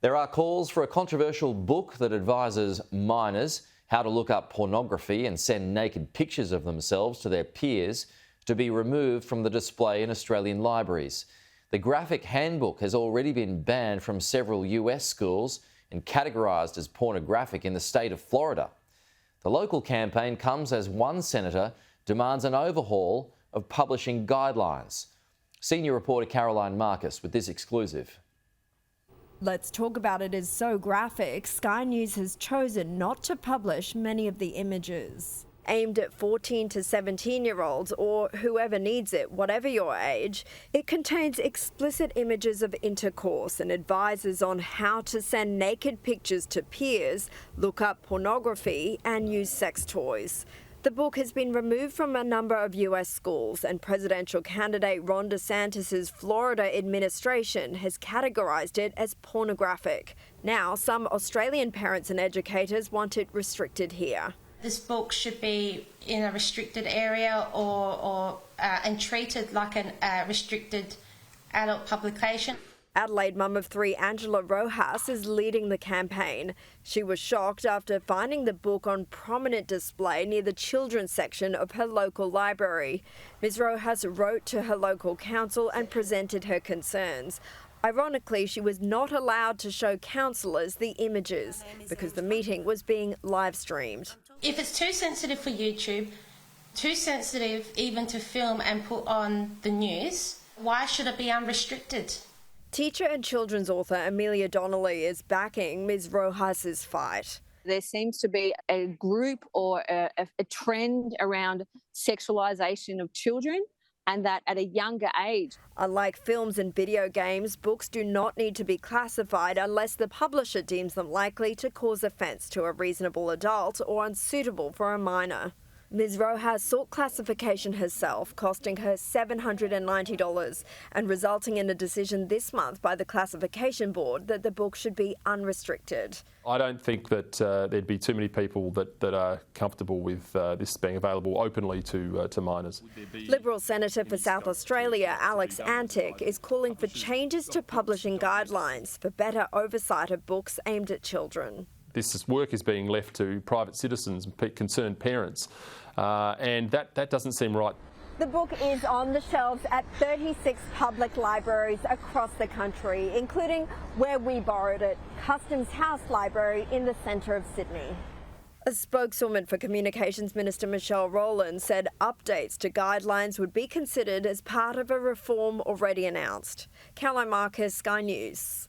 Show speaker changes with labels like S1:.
S1: There are calls for a controversial book that advises minors how to look up pornography and send naked pictures of themselves to their peers to be removed from the display in Australian libraries. The graphic handbook has already been banned from several US schools and categorised as pornographic in the state of Florida. The local campaign comes as one senator demands an overhaul of publishing guidelines. Senior reporter Caroline Marcus with this exclusive.
S2: Let's Talk About It is so graphic, Sky News has chosen not to publish many of the images. Aimed at 14 to 17-year-olds or whoever needs it, whatever your age, it contains explicit images of intercourse and advises on how to send naked pictures to peers, look up pornography and use sex toys. The book has been removed from a number of US schools, and presidential candidate Ron DeSantis' Florida administration has categorised it as pornographic. Now, some Australian parents and educators want it restricted here.
S3: This book should be in a restricted area and treated like a restricted adult publication.
S2: Adelaide mum of three Angela Rojas is leading the campaign. She was shocked after finding the book on prominent display near the children's section of her local library. Ms Rojas wrote to her local council and presented her concerns. Ironically, she was not allowed to show councillors the images because the meeting was being live streamed.
S3: If it's too sensitive for YouTube, too sensitive even to film and put on the news, why should it be unrestricted?
S2: Teacher and children's author Amelia Donnelly is backing Ms Rojas' fight.
S4: There seems to be a group or a trend around sexualisation of children, and that at a younger age.
S2: Unlike films and video games, books do not need to be classified unless the publisher deems them likely to cause offence to a reasonable adult or unsuitable for a minor. Ms Rojas sought classification herself, costing her $790 and resulting in a decision this month by the classification board that the book should be unrestricted.
S5: I don't think that there'd be too many people that are comfortable with this being available openly to minors.
S2: Liberal Senator for South Australia Alex Antic is calling for changes to publishing guidelines for better oversight of books aimed at children.
S5: This work is being left to private citizens and concerned parents, and that doesn't seem right.
S2: The book is on the shelves at 36 public libraries across the country, including where we borrowed it, Customs House Library in the centre of Sydney. A spokeswoman for Communications Minister Michelle Rowland said updates to guidelines would be considered as part of a reform already announced. Caroline Marcus, Sky News.